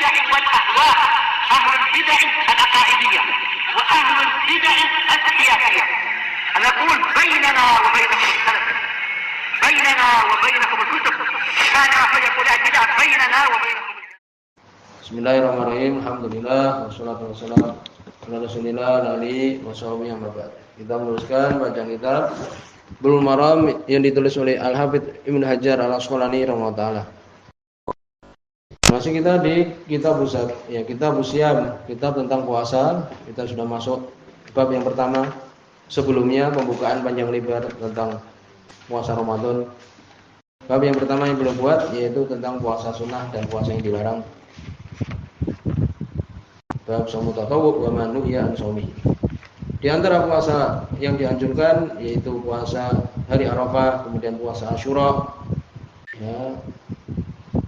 البدع والأهواء، أهل البدع العقائدية وأهل البدع السياسية. نقول بيننا وبينكم السلف، بيننا وبينكم الكتب، كان فيقول البدع بيننا وبينكم. Bismillahirrahmanirrahim. Alhamdulillah wassalatu wassalamu ala Rasulillah alihi washabihi amma ba'd. Kita meneruskan bacaan kitab Bulughul Maram yang ditulis oleh Al-Hafidz Ibnu Hajar Al-Asqalani rahimahullah taala. Masih kita di kitab Busat, ya kitab Usyam, kitab tentang puasa. Kita sudah masuk bab yang pertama. Sebelumnya pembukaan panjang lebar tentang puasa Ramadan. Bab yang pertama yang belum buat yaitu tentang puasa sunnah dan puasa yang dilarang. Bab shaum tatawwu wa man nuhiya an shaumi. Di antara puasa yang dianjurkan yaitu puasa hari Arafah, kemudian puasa Asyura. Ya.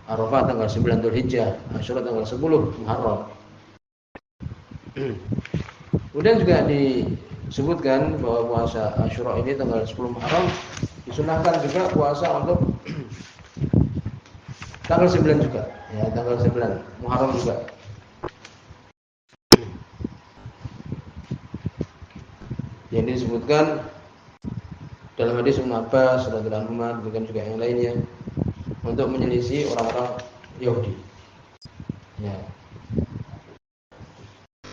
Arafah tanggal 9 Dzulhijjah, Asyura tanggal 10 Muharram. Kemudian juga disebutkan bahwa puasa Asyura ini tanggal 10 Muharram disunahkan juga puasa untuk tanggal 9 juga, ya tanggal 9 Muharram juga. Yang disebutkan dalam hadis Ibnu Abbas radhiyallahu anhu, bukan juga yang lainnya, untuk menyelisih orang-orang Yahudi. Ya.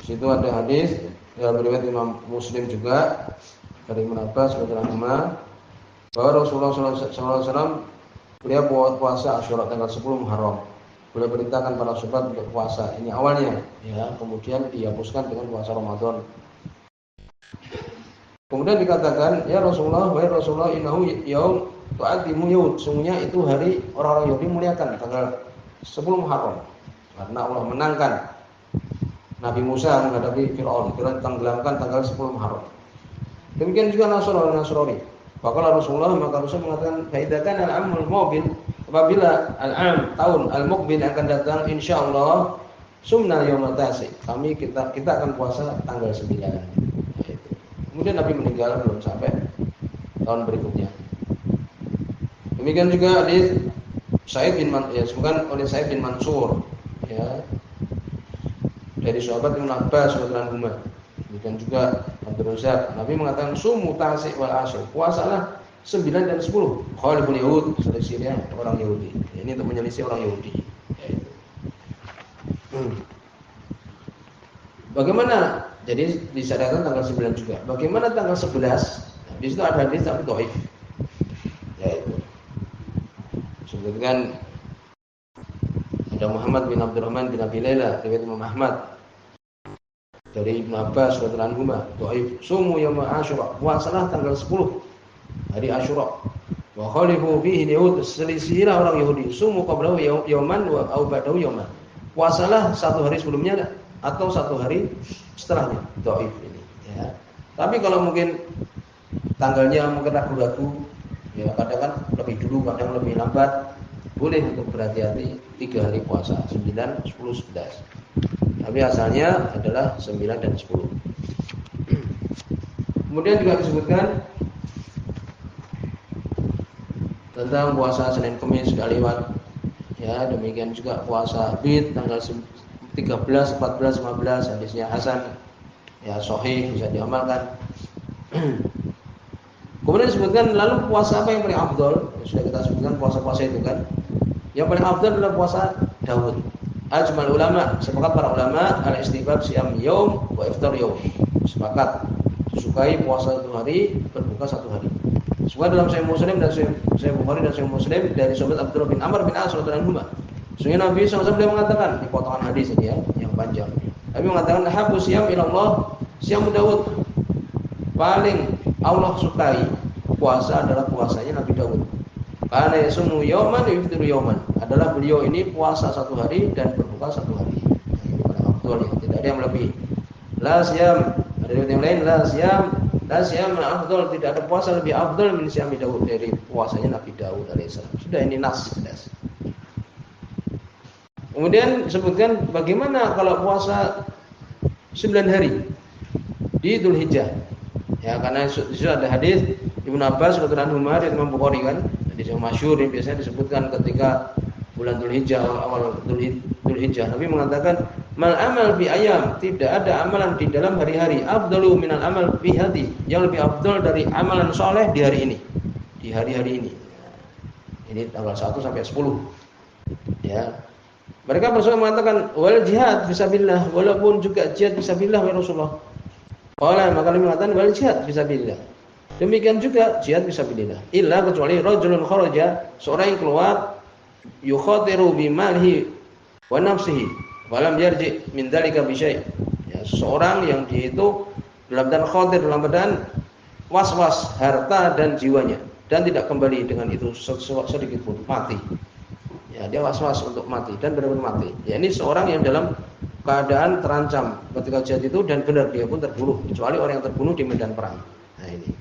Situ ada hadis dalam riwayat Imam Muslim juga dari Ibnu Abbas radhiyallahu anhu bahwa Rasulullah SAW beliau puasa Asyura tanggal 10 Muharram. Beliau perintahkan para sahabat untuk puasa ini awalnya, ya, kemudian dihapuskan dengan puasa Ramadan. Kemudian dikatakan, ya Rasulullah, wahai Rasulullah, innahu yaum tu'adhimu Yahud, sungguhnya itu hari orang-orang Yahudi muliakan tanggal 10 Muharram karena Allah menangkan Nabi Musa menghadapi Fir'aun, tenggelamkan tanggal 10 Muharram. Demikian juga Nasrani. Maka Rasulullah mengatakan, faidakan al-amul muqbil, apabila al-am tahun al-muqbil akan datang, insyaallah sumna yaumul tasi, kita akan puasa tanggal 9. Kemudian Nabi meninggal belum sampai tahun berikutnya. Demikian juga hadis Sa'id bin disebutkan oleh Sa'id bin Mansur, ya, dari sahabat Ibnu Abbas radhiyallahu anhu. Demikian juga Abdul Razak, Nabi mengatakan sumu tasik wal asyr, puasalah 9 dan 10. Khaliful Yahud, selisihnya orang Yahudi. Ini untuk menyelisih orang Yahudi. Bagaimana? Jadi disyariatkan tanggal 9 juga. Bagaimana tanggal 11? Nah, di situ ada hadis tapi dhaif. Yaitu disebutkan ada Muhammad bin Abdurrahman bin Abi Laila riwayat Imam Ahmad dari Ibnu Abbas radhiyallahu anhu, dhaif. Sumu yaum Asyura, puasalah tanggal 10 hari Asyura. Wa khalifu fihi yahud, selisihlah orang Yahudi. Sumu qablahu yauman wa au ba'dahu yauman. Puasalah satu hari sebelumnya atau satu hari setelahnya. Dhaif ini, ya. Tapi kalau mungkin tanggalnya mungkin ragu-ragu, ya kadang kan lebih dulu, kadang lebih lambat, boleh untuk berhati-hati 3 hari puasa, 9, 10, 11. Tapi asalnya adalah 9 dan 10. Kemudian juga disebutkan tentang puasa Senin Kamis sudah lewat. Ya, demikian juga puasa Id tanggal 13, 14, 15, hadisnya hasan, ya sahih, bisa diamalkan. Kemudian disebutkan lalu puasa apa yang paling afdal? Ya, sudah kita sebutkan puasa-puasa itu kan. Yang paling afdal adalah puasa Daud. Ajmal ulama, sepakat para ulama al-istihbab siyam yaum wa iftar yaum. Sepakat disukai puasa 1 hari, berbuka 1 hari. Semua dalam Sahih Muslim dan Sahih Bukhari dan Sahih Muslim dari sahabat Abdullah bin Amr bin As radhiyallahu anhu. Sehingga Nabi SAW beliau mengatakan di potongan hadis ini, ya, yang panjang. Nabi mengatakan habu siyam ilallah siyam Daud. Paling Allah sukai puasa adalah puasanya Nabi Daud. Karena yasumu yauman yuftiru yauman. Adalah beliau ini puasa 1 hari dan berbuka 1 hari. Ini paling afdal, ya. Tidak ada yang lebih. La siyam, ada yang lain la siyam afdal, tidak ada puasa lebih afdal min siyam Daud, dari puasanya Nabi Daud alaihissalam. Sudah ini nas jelas. Kemudian disebutkan bagaimana kalau puasa 9 hari di Dzulhijjah. Ya, karena di situ ada hadis Ibnu Abbas radhiyallahu anhu dari Imam Bukhari kan, hadis yang masyhur yang biasanya disebutkan ketika bulan Dzulhijjah, awal Dzulhijjah. Nabi mengatakan, "Mal amal fi ayam," tidak ada amalan di dalam hari-hari, "afdalu minal amal fi hadi," yang lebih afdal dari amalan soleh di hari ini, di hari-hari ini. Ini tanggal 1 sampai 10. Ya. Mereka bersama mengatakan, "Wal jihad fisabilillah," walaupun juga jihad fisabilillah ya Rasulullah. Qala, maka Nabi mengatakan, "Wal jihad fisabilillah." Demikian juga jihad fisabilillah. Illa, kecuali rajulun kharaja, seorang yang keluar yukhatiru bimalihi wa nafsihi walam yarji min dzalika bi syai'. Ya, seorang yang dia itu dalam keadaan khatir, dalam keadaan was-was harta dan jiwanya dan tidak kembali dengan itu sedikit pun, mati. Ya, dia was-was untuk mati dan benar-benar mati. Ya, ini seorang yang dalam keadaan terancam ketika jihad itu dan benar dia pun terbunuh, kecuali orang yang terbunuh di medan perang. Nah, ini.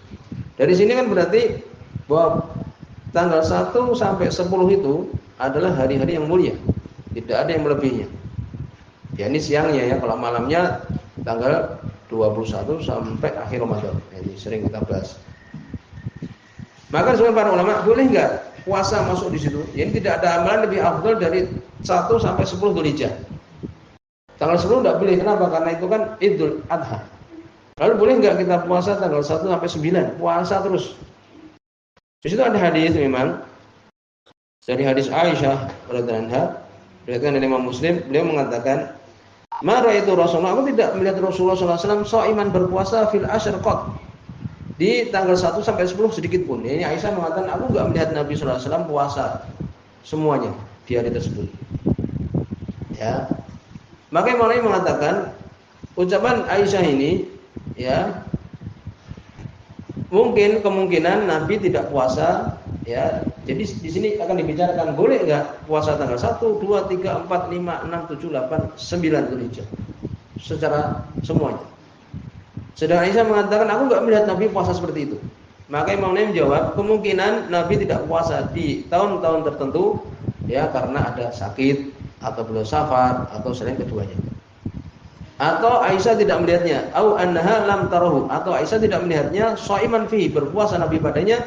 Dari sini kan berarti bahwa tanggal 1 sampai 10 itu adalah hari-hari yang mulia. Tidak ada yang melebihinya. Ya, ini siangnya ya, kalau malamnya tanggal 21 sampai akhir Ramadan. Ya, ini sering kita bahas. Maka sebenarnya para ulama, boleh enggak puasa masuk di situ? Ya, ini tidak ada amalan lebih afdal dari 1 sampai 10 Dzulhijjah. Tanggal 10 enggak boleh. Kenapa? Karena itu kan Idul Adha. Lalu boleh enggak kita puasa tanggal 1 sampai 9? Puasa terus. Di situ ada hadis memang dari hadis Aisyah radhiyallahu anha, diriwayatkan oleh Imam Muslim, beliau mengatakan, "Ma ra'aitu Rasulullah," aku tidak melihat Rasulullah sallallahu alaihi wasallam shaiman berpuasa fil ashr qat. Di tanggal 1 sampai 10 sedikit pun. Ini Aisyah mengatakan, aku enggak melihat Nabi sallallahu alaihi wasallam puasa semuanya di hari tersebut. Ya. Maka Imam Nawawi mengatakan ucapan Aisyah ini ya mungkin kemungkinan Nabi tidak puasa ya. Jadi di sini akan dibicarakan boleh enggak puasa tanggal 1, 2, 3, 4, 5, 6, 7, 8, 9 Dzulhijjah. Secara semuanya. Sedangkan Aisyah mengatakan aku enggak melihat Nabi puasa seperti itu. Maka Imam Nawawi menjawab, kemungkinan Nabi tidak puasa di tahun-tahun tertentu ya karena ada sakit atau beliau safar atau selain keduanya. Atau Aisyah tidak melihatnya, au annaha lam tarahu, atau Aisyah tidak melihatnya shaiman fihi, berpuasa Nabi padanya,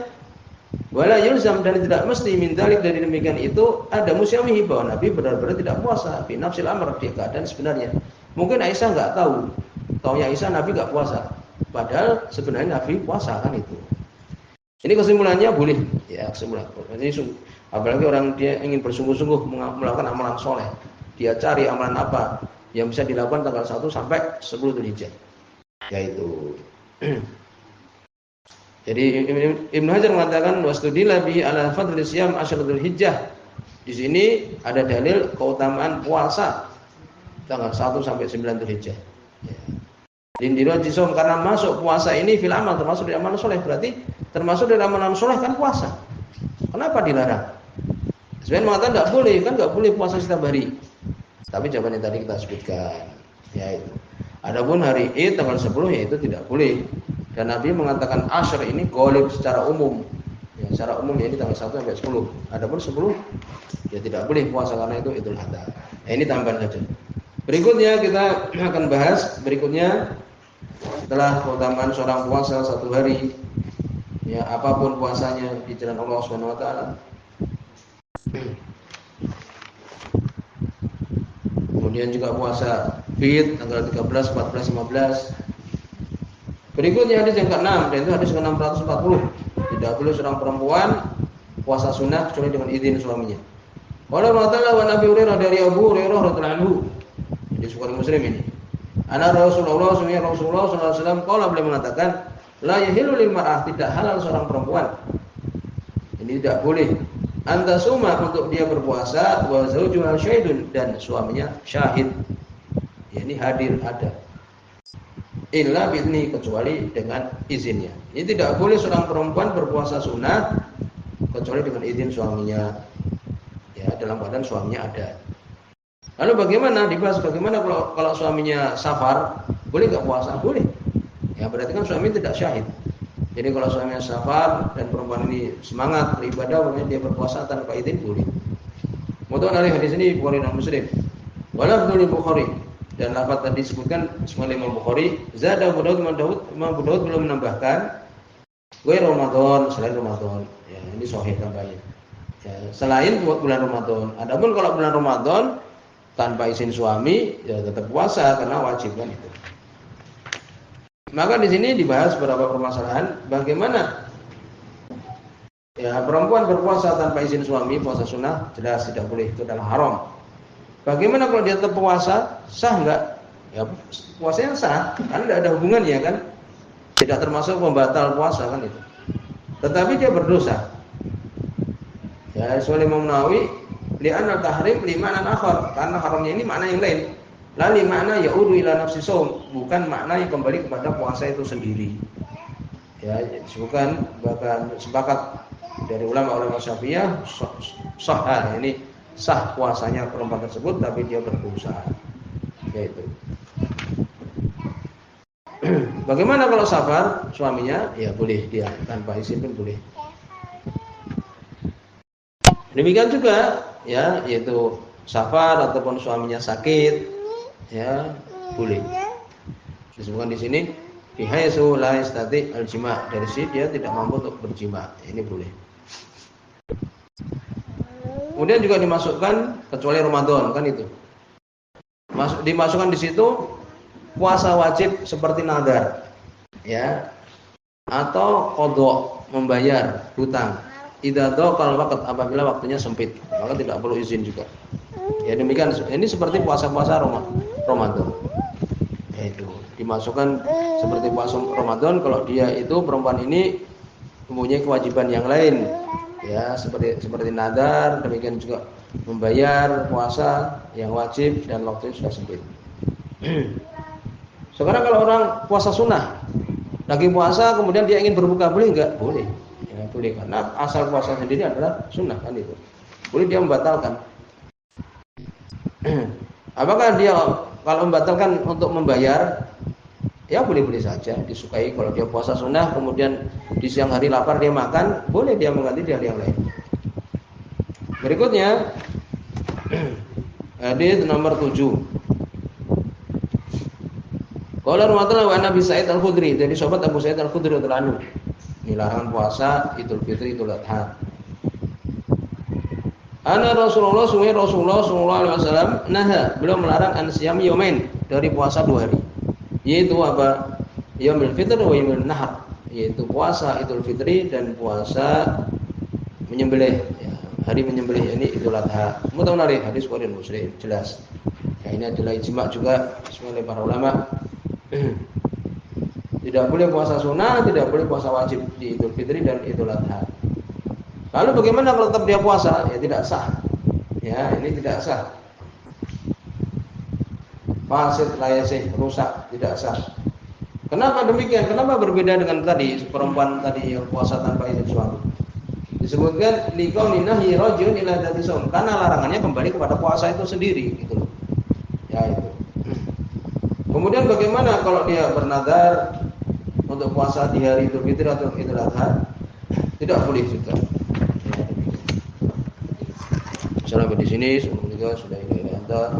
wala yulzam, dan tidak mesti min dzalik, dari demikian itu ada musyamihi, bahwa Nabi benar-benar tidak puasa fi nafsil amr, di keadaan sebenarnya. Mungkin Aisyah enggak tahu. Taunya Aisyah Nabi enggak puasa. Padahal sebenarnya Nabi puasa kan itu. Ini kesimpulannya boleh, ya kesimpulan. Ini apalagi orang dia ingin bersungguh-sungguh melakukan amalan soleh, dia cari amalan apa yang bisa dilakukan tanggal 1 sampai 10 Dzulhijjah. Yaitu jadi Ibnu Hajar mengatakan wastudilla bihi ala fadli siyam asyrul Dzulhijjah. Di sini ada dalil keutamaan puasa tanggal 1 sampai 9 Dzulhijjah. Ya. Lindiro jisom, karena masuk puasa ini fil amal, termasuk dari amalan soleh, berarti termasuk dari amalan soleh kan puasa. Kenapa dilarang? Sebenarnya mengatakan enggak boleh, kan enggak boleh puasa setiap hari. Tapi jawaban yang tadi kita sebutkan, yaitu adapun hari Id tanggal 10 yaitu tidak boleh. Dan Nabi mengatakan asyr ini ghalib secara umum. Ya, secara umum ya ini tanggal 1 sampai 10. Adapun 10 ya tidak boleh puasa karena itu Idul Adha. Nah, ini tambahan saja. Berikutnya kita akan bahas setelah keutamaan seorang puasa satu hari, ya apapun puasanya di jalan Allah Subhanahu wa taala. Kemudian juga puasa Fid tanggal 13, 14, 15. Berikutnya hadis yang ke-6, dan itu hadis ke-640. Tidak boleh seorang perempuan puasa sunnah kecuali dengan izin suaminya. Qala wa Nabi Hurairah, dari Abu Hurairah radhiyallahu anhu. Jadi Bukhari Muslim ini. Ana Rasulullah sallallahu alaihi wasallam qala, beliau mengatakan, la yahillu lil mar'ah, tidak halal seorang perempuan. Ini tidak boleh antasuma, untuk dia berpuasa, wa zawjuha syahidun, dan suaminya syahid. Ya, ini hadir ada. Illa bi'idni, kecuali dengan izinnya. Ini tidak boleh seorang perempuan berpuasa sunnah kecuali dengan izin suaminya. Ya, dalam keadaan suaminya ada. Lalu bagaimana? Dibahas bagaimana kalau suaminya safar, boleh enggak puasa? Boleh. Ya, berarti kan suami tidak syahid. Jadi kalau suaminya safar dan perempuan ini semangat beribadah, makanya dia berpuasa tanpa izin, boleh. Mutuan dari hadis ini Bukhari dan Muslim. Walafdzul Bukhari, dan lafaz tadi disebutkan oleh Imam Bukhari. Zada Abu Daud, Imam Abu Daud belum menambahkan wa Ramadan, selain Ramadan. Ya, ini sahih tambahnya. Ya, selain bulan Ramadan. Adapun kalau bulan Ramadan tanpa izin suami, ya tetap puasa karena wajib kan itu. Maka di sini dibahas beberapa permasalahan bagaimana ya perempuan berpuasa tanpa izin suami, puasa sunnah jelas tidak boleh, itu adalah haram. Bagaimana kalau dia tetap puasa, sah enggak? Ya puasanya sah, karena tidak ada hubungannya kan, tidak termasuk pembatal puasa kan itu. Tetapi dia berdosa. Ya, soal Imam Nawawi, li'anna tahrim li'ma'nan akhar, karena haramnya ini makna yang lain. Lalu makna yaudu ila nafsi shaum, bukan makna yang kembali kepada puasa itu sendiri. Ya, disebutkan bahkan sepakat dari ulama-ulama Syafi'iyah sah, ini sah puasanya perempuan tersebut tapi dia berdosa. Yaitu. Bagaimana kalau safar suaminya? Ya boleh dia tanpa izin pun boleh. Demikian juga ya, yaitu safar ataupun suaminya sakit, ya boleh. Disebutkan di sini bihaitsu la yastati al-jima', dari sini dia tidak mampu untuk berjima. Ini boleh. Kemudian juga dimasukkan kecuali Ramadan kan itu. Dimasukkan di situ puasa wajib seperti nadar, ya, atau qadha, membayar hutang. Idza dhaqal waqt, apabila waktunya sempit, maka tidak perlu izin juga. Ya demikian, ini seperti puasa-puasa Ramadan. Yaitu dimasukkan seperti puasa Ramadan kalau dia itu perempuan ini mempunyai kewajiban yang lain. Ya, seperti nadar, demikian juga membayar puasa yang wajib dan waktunya sudah sempit. Sekarang kalau orang puasa sunnah, lagi puasa kemudian dia ingin berbuka, boleh enggak? Boleh. Ya, boleh, karena asal puasa sendiri adalah sunnah kan itu. Boleh dia membatalkan. Apakah dia kalau membatalkan untuk membayar? Ya boleh-boleh saja, disukai. Kalau dia puasa sunnah kemudian di siang hari lapar dia makan, boleh dia mengganti di hari yang lain. Berikutnya hadis nomor 7. Qala Rasulullah wa Nabi Sa'id Al-Khudri, dari sahabat Abu Sa'id Al-Khudri radhiyallahu anhu, ini larangan puasa Idul Fitri, Idul Adha. Ana Rasulullah sallallahu alaihi wasallam naha, beliau melarang an siyam yaumain, dari puasa 2 hari. Yaitu apa? Yaumul Fitr wa Yaumul Nahar, yaitu puasa Idul Fitri dan puasa menyembelih, ya, hari menyembelih ini Idul Adha. Muttafaqun alaih, hadis Bukhari dan Muslim, jelas. Ya, ini adalah ijma' juga oleh para ulama. Tidak boleh puasa sunnah, tidak boleh puasa wajib di Idul Fitri dan Idul Adha. Lalu bagaimana kalau tetap dia puasa? Ya tidak sah. Ya, ini tidak sah. Fasid, layasih, rusak, tidak sah. Kenapa demikian? Kenapa berbeda dengan tadi perempuan tadi yang puasa tanpa izin suami? Disebutkan liqauli nahyi rajulun ila dzati shaum, karena larangannya kembali kepada puasa itu sendiri gitu loh. Ya itu. Kemudian bagaimana kalau dia bernadar untuk puasa di hari Idul Fitri atau Idul Adha? Tidak boleh juga. Sampai di sini semoga sudah ini ada.